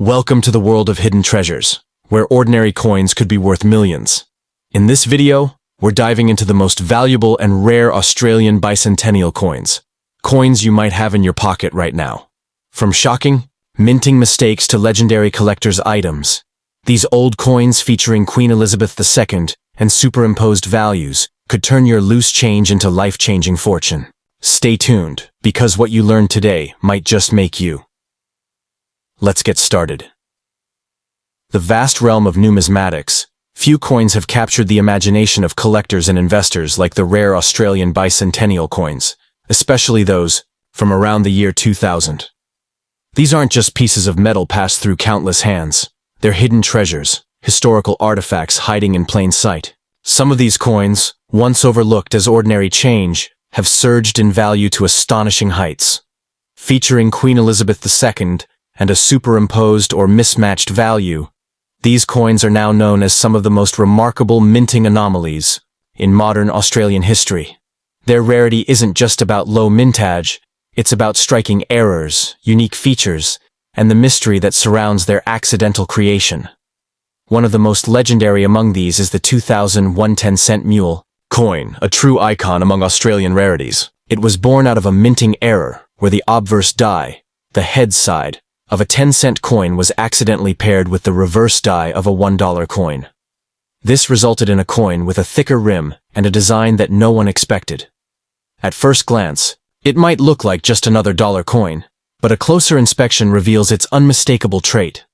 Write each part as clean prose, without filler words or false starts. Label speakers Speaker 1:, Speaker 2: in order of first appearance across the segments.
Speaker 1: Welcome to the world of hidden treasures, where ordinary coins could be worth millions. In this video, we're diving into the most valuable and rare Australian bicentennial coins. Coins you might have in your pocket right now. From shocking, minting mistakes to legendary collector's items, these old coins featuring Queen Elizabeth II and superimposed values could turn your loose change into life-changing fortune. Stay tuned, because what you learn today might just make you. Let's get started. The vast realm of numismatics. Few coins have captured the imagination of collectors and investors like the rare Australian bicentennial coins, especially those from around the year 2000. These aren't just pieces of metal passed through countless hands. They're hidden treasures, historical artifacts hiding in plain sight. Some of these coins, once overlooked as ordinary change, have surged in value to astonishing heights. Featuring Queen Elizabeth II and a superimposed or mismatched value, these coins are now known as some of the most remarkable minting anomalies in modern Australian history. Their rarity isn't just about low mintage, it's about striking errors, unique features, and the mystery that surrounds their accidental creation. One of the most legendary among these is the 2001 10-cent mule coin, a true icon among Australian rarities. It was born out of a minting error where the obverse die, the head side, of a 10-cent coin was accidentally paired with the reverse die of a $1 coin. This resulted in a coin with a thicker rim and a design that no one expected. At first glance, it might look like just another dollar coin, but a closer inspection reveals its unmistakable trait.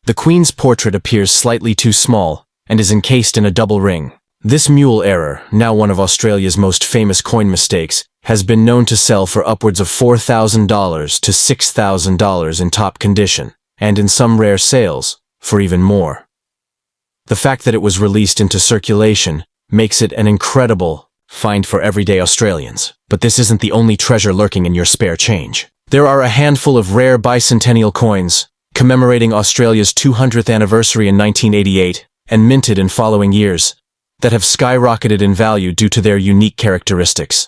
Speaker 1: The Queen's portrait appears slightly too small and is encased in a double ring. This mule error, now one of Australia's most famous coin mistakes, has been known to sell for upwards of $4,000 to $6,000 in top condition, and in some rare sales, for even more. The fact that it was released into circulation makes it an incredible find for everyday Australians. But this isn't the only treasure lurking in your spare change. There are a handful of rare bicentennial coins, commemorating Australia's 200th anniversary in 1988, and minted in following years, that have skyrocketed in value due to their unique characteristics.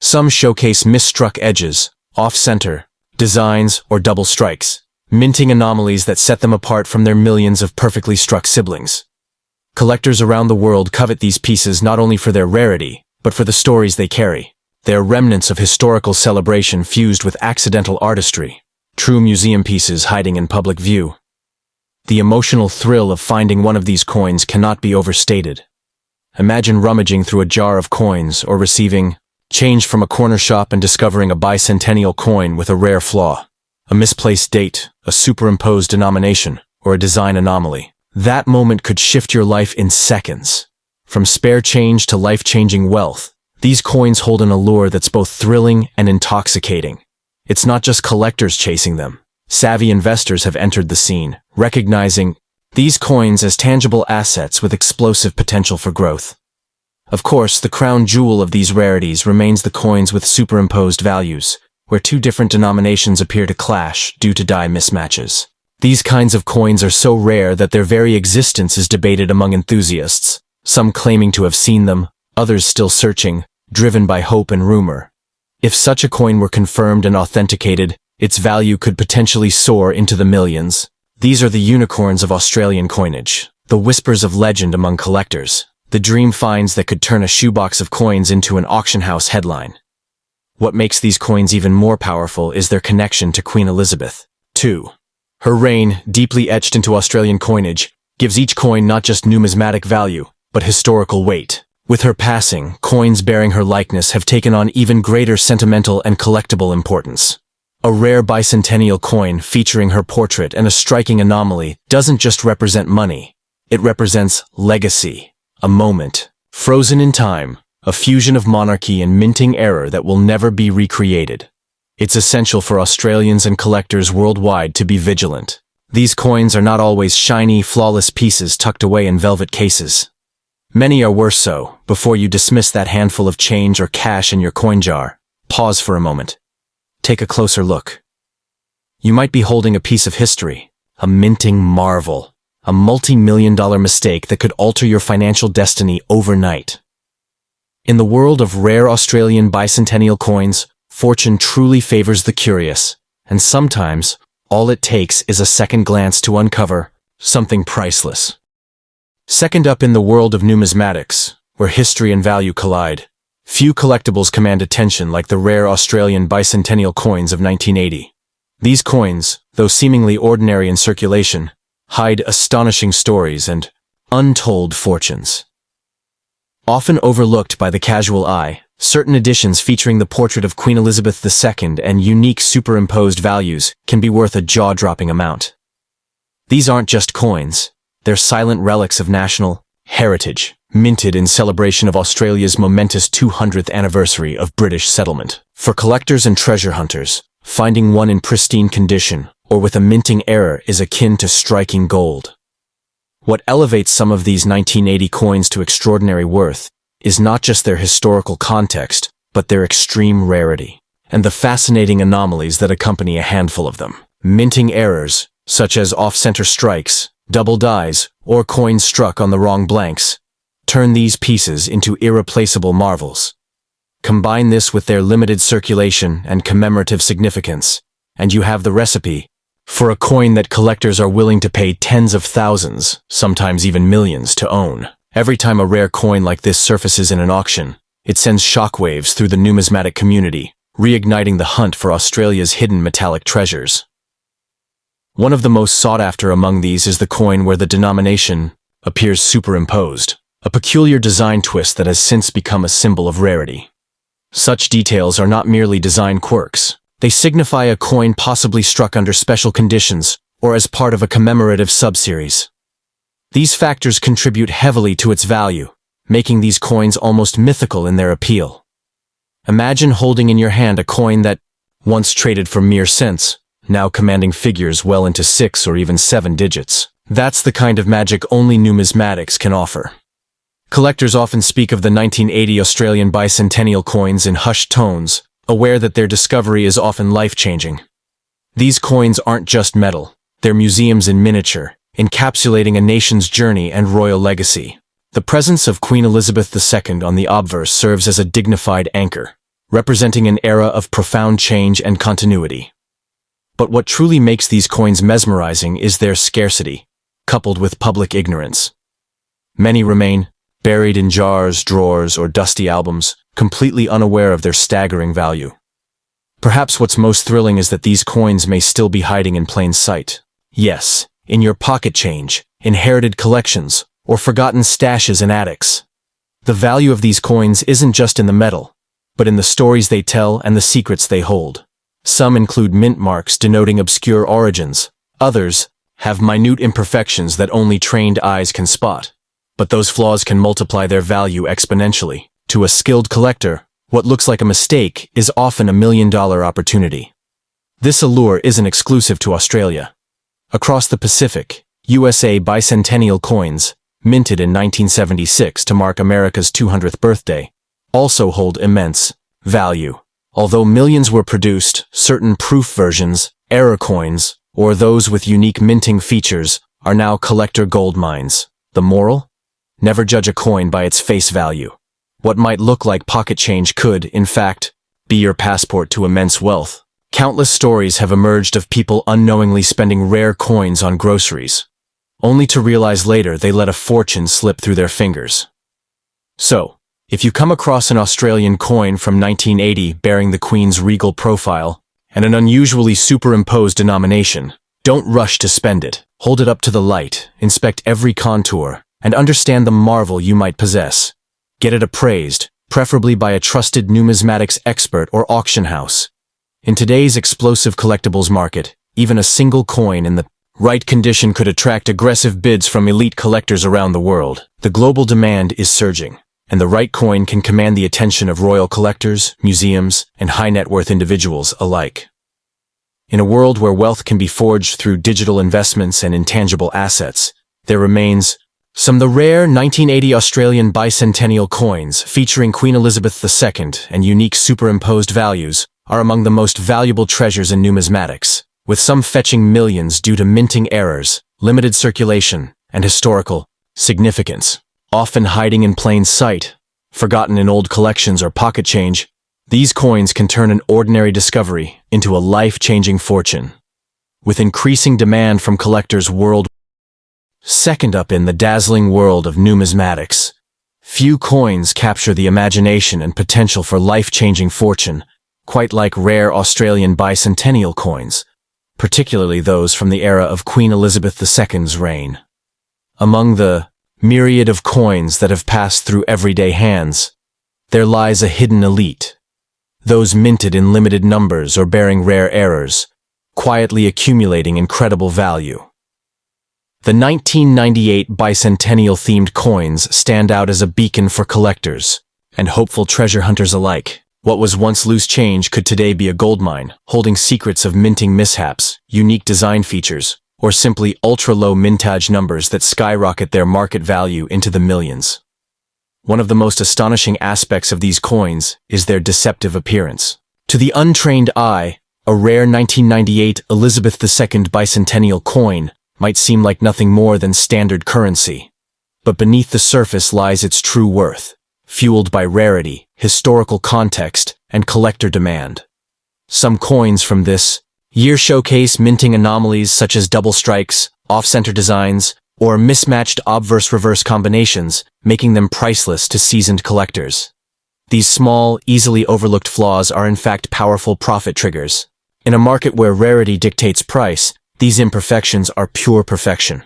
Speaker 1: Some showcase misstruck edges, off-center, designs, or double strikes, minting anomalies that set them apart from their millions of perfectly struck siblings. Collectors around the world covet these pieces not only for their rarity, but for the stories they carry. They are remnants of historical celebration fused with accidental artistry, true museum pieces hiding in public view. The emotional thrill of finding one of these coins cannot be overstated. Imagine rummaging through a jar of coins or receiving change from a corner shop and discovering a bicentennial coin with a rare flaw, a misplaced date, a superimposed denomination, or a design anomaly. That moment could shift your life in seconds. From spare change to life-changing wealth, these coins hold an allure that's both thrilling and intoxicating. It's not just collectors chasing them. Savvy investors have entered the scene, recognizing these coins as tangible assets with explosive potential for growth. Of course, the crown jewel of these rarities remains the coins with superimposed values, where two different denominations appear to clash due to die mismatches. These kinds of coins are so rare that their very existence is debated among enthusiasts, some claiming to have seen them, others still searching, driven by hope and rumor. If such a coin were confirmed and authenticated, its value could potentially soar into the millions. These are the unicorns of Australian coinage, the whispers of legend among collectors, the dream finds that could turn a shoebox of coins into an auction house headline. What makes these coins even more powerful is their connection to Queen Elizabeth II. Her reign, deeply etched into Australian coinage, gives each coin not just numismatic value, but historical weight. With her passing, coins bearing her likeness have taken on even greater sentimental and collectible importance. A rare bicentennial coin featuring her portrait and a striking anomaly doesn't just represent money. It represents legacy, a moment, frozen in time, a fusion of monarchy and minting error that will never be recreated. It's essential for Australians and collectors worldwide to be vigilant. These coins are not always shiny, flawless pieces tucked away in velvet cases. Many are worse so. Before you dismiss that handful of change or cash in your coin jar, pause for a moment. Take a closer look. You might be holding a piece of history, a minting marvel, a multi-million-dollar mistake that could alter your financial destiny overnight. In the world of rare Australian bicentennial coins, fortune truly favors the curious, and sometimes All it takes is a second glance to uncover something priceless. Second up in the world of numismatics, where history and value collide, few collectibles command attention like the rare Australian bicentennial coins of 1980. These coins, though seemingly ordinary in circulation, hide astonishing stories and untold fortunes. Often overlooked by the casual eye, certain editions featuring the portrait of Queen Elizabeth II and unique superimposed values can be worth a jaw-dropping amount. These aren't just coins, they're silent relics of national heritage, minted in celebration of Australia's momentous 200th anniversary of British settlement. For collectors and treasure hunters, finding one in pristine condition or with a minting error is akin to striking gold. What elevates some of these 1980 coins to extraordinary worth is not just their historical context, but their extreme rarity, and the fascinating anomalies that accompany a handful of them. Minting errors, such as off-center strikes, double dies, or coins struck on the wrong blanks, turn these pieces into irreplaceable marvels. Combine this with their limited circulation and commemorative significance, and you have the recipe for a coin that collectors are willing to pay tens of thousands, sometimes even millions, to own. Every time a rare coin like this surfaces in an auction, it sends shockwaves through the numismatic community, reigniting the hunt for Australia's hidden metallic treasures. One of the most sought after among these is the coin where the denomination appears superimposed, a peculiar design twist that has since become a symbol of rarity. Such details are not merely design quirks. They signify a coin possibly struck under special conditions or as part of a commemorative subseries. These factors contribute heavily to its value, making these coins almost mythical in their appeal. Imagine holding in your hand a coin that, once traded for mere cents, now commanding figures well into 6 or even 7 digits. That's the kind of magic only numismatics can offer. Collectors often speak of the 1980 Australian bicentennial coins in hushed tones, aware that their discovery is often life-changing. These coins aren't just metal, they're museums in miniature, encapsulating a nation's journey and royal legacy. The presence of Queen Elizabeth II on the obverse serves as a dignified anchor, representing an era of profound change and continuity. But what truly makes these coins mesmerizing is their scarcity, coupled with public ignorance. Many remain buried in jars, drawers, or dusty albums, completely unaware of their staggering value. Perhaps what's most thrilling is that these coins may still be hiding in plain sight. Yes, in your pocket change, inherited collections, or forgotten stashes in attics. The value of these coins isn't just in the metal, but in the stories they tell and the secrets they hold. Some include mint marks denoting obscure origins. Others have minute imperfections that only trained eyes can spot. But those flaws can multiply their value exponentially. To a skilled collector, what looks like a mistake is often a million-dollar opportunity. This allure isn't exclusive to Australia. Across the Pacific, USA bicentennial coins, minted in 1976 to mark America's 200th birthday, also hold immense value. Although millions were produced, certain proof versions, error coins, or those with unique minting features are now collector gold mines. The moral? Never judge a coin by its face value. What might look like pocket change could, in fact, be your passport to immense wealth. Countless stories have emerged of people unknowingly spending rare coins on groceries, only to realize later they let a fortune slip through their fingers. So, if you come across an Australian coin from 1980 bearing the Queen's regal profile and an unusually superimposed denomination, don't rush to spend it. Hold it up to the light, inspect every contour, and understand the marvel you might possess. Get it appraised, preferably by a trusted numismatics expert or auction house. In today's explosive collectibles market, even a single coin in the right condition could attract aggressive bids from elite collectors around the world. The global demand is surging, and the right coin can command the attention of royal collectors, museums, and high-net-worth individuals alike. In a world where wealth can be forged through digital investments and intangible assets, there remains some of the rare 1980 Australian bicentennial coins featuring Queen Elizabeth II and unique superimposed values are among the most valuable treasures in numismatics, with some fetching millions due to minting errors, limited circulation, and historical significance. Often hiding in plain sight, forgotten in old collections or pocket change, these coins can turn an ordinary discovery into a life-changing fortune. with increasing demand from collectors worldwide. Second up in the dazzling world of numismatics, few coins capture the imagination and potential for life-changing fortune, quite like rare Australian bicentennial coins, particularly those from the era of Queen Elizabeth II's reign. Among the myriad of coins that have passed through everyday hands, there lies a hidden elite, those minted in limited numbers or bearing rare errors, quietly accumulating incredible value. The 1998 bicentennial-themed coins stand out as a beacon for collectors and hopeful treasure hunters alike. What was once loose change could today be a goldmine, holding secrets of minting mishaps, unique design features, or simply ultra-low mintage numbers that skyrocket their market value into the millions. One of the most astonishing aspects of these coins is their deceptive appearance. To the untrained eye, a rare 1998 Elizabeth II bicentennial coin might seem like nothing more than standard currency. But beneath the surface lies its true worth, fueled by rarity, historical context, and collector demand. Some coins from this year showcase minting anomalies such as double strikes, off-center designs, or mismatched obverse-reverse combinations, making them priceless to seasoned collectors. These small, easily overlooked flaws are in fact powerful profit triggers. In a market where rarity dictates price, these imperfections are pure perfection.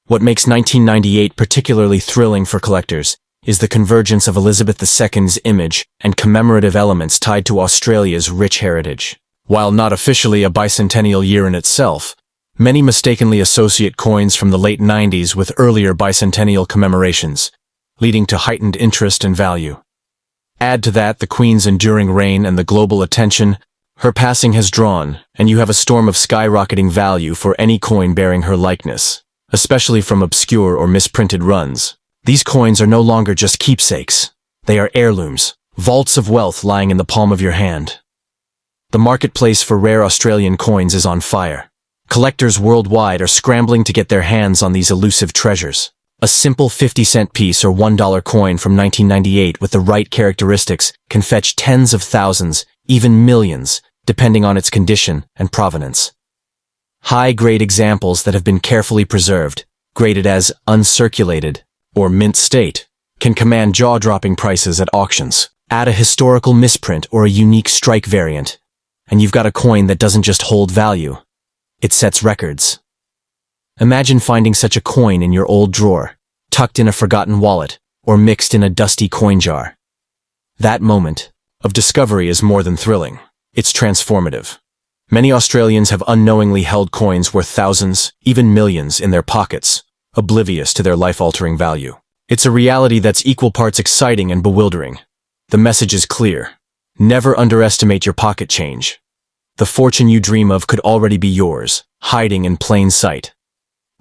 Speaker 1: What makes 1998 particularly thrilling for collectors is the convergence of Elizabeth II's image and commemorative elements tied to Australia's rich heritage. While not officially a bicentennial year in itself, many mistakenly associate coins from the late 90s with earlier bicentennial commemorations, leading to heightened interest and value. Add to that the Queen's enduring reign and the global attention her passing has drawn, and you have a storm of skyrocketing value for any coin bearing her likeness, especially from obscure or misprinted runs. These coins are no longer just keepsakes. They are heirlooms, vaults of wealth lying in the palm of your hand. The marketplace for rare Australian coins is on fire. Collectors worldwide are scrambling to get their hands on these elusive treasures. A simple 50-cent piece or $1 coin from 1998 with the right characteristics can fetch tens of thousands, even millions, depending on its condition and provenance. High-grade examples that have been carefully preserved, graded as uncirculated or mint state, can command jaw-dropping prices at auctions. Add a historical misprint or a unique strike variant, and you've got a coin that doesn't just hold value, it sets records. Imagine finding such a coin in your old drawer, tucked in a forgotten wallet, or mixed in a dusty coin jar. That moment of discovery is more than thrilling. It's transformative. Many Australians have unknowingly held coins worth thousands, even millions, in their pockets, oblivious to their life-altering value. It's a reality that's equal parts exciting and bewildering. The message is clear. Never underestimate your pocket change. The fortune you dream of could already be yours, hiding in plain sight.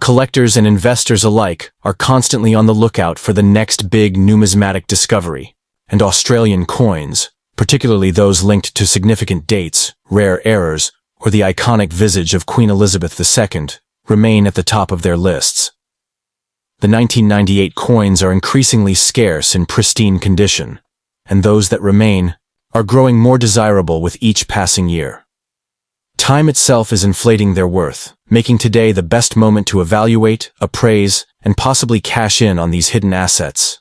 Speaker 1: Collectors and investors alike are constantly on the lookout for the next big numismatic discovery, and Australian coins, particularly those linked to significant dates, rare errors, or the iconic visage of Queen Elizabeth II, remain at the top of their lists. The 1998 coins are increasingly scarce in pristine condition, and those that remain are growing more desirable with each passing year. Time itself is inflating their worth, making today the best moment to evaluate, appraise, and possibly cash in on these hidden assets.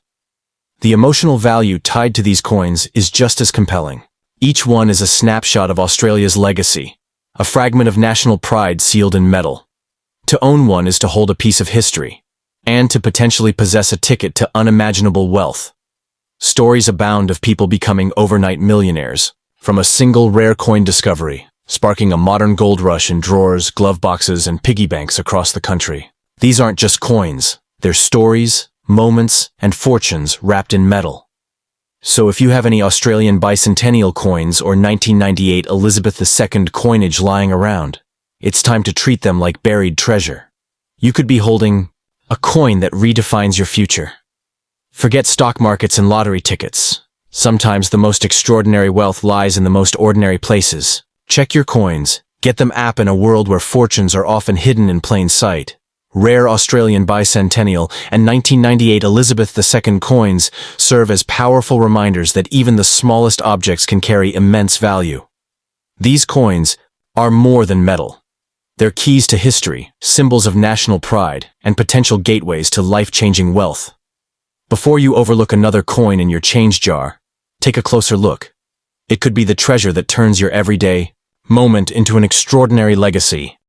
Speaker 1: The emotional value tied to these coins is just as compelling. Each one is a snapshot of Australia's legacy, a fragment of national pride sealed in metal. To own one is to hold a piece of history, and to potentially possess a ticket to unimaginable wealth. Stories abound of people becoming overnight millionaires, from a single rare coin discovery, sparking a modern gold rush in drawers, glove boxes, and piggy banks across the country. These aren't just coins, they're stories, moments, and fortunes wrapped in metal. So if you have any Australian bicentennial coins or 1998 Elizabeth II coinage lying around, it's time to treat them like buried treasure. You could be holding a coin that redefines your future. Forget stock markets and lottery tickets. Sometimes the most extraordinary wealth lies in the most ordinary places. Check your coins. Get them app in a world where fortunes are often hidden in plain sight. Rare Australian bicentennial and 1998 Elizabeth II coins serve as powerful reminders that even the smallest objects can carry immense value. These coins are more than metal. They're keys to history, symbols of national pride, and potential gateways to life-changing wealth. Before you overlook another coin in your change jar, take a closer look. It could be the treasure that turns your everyday moment into an extraordinary legacy.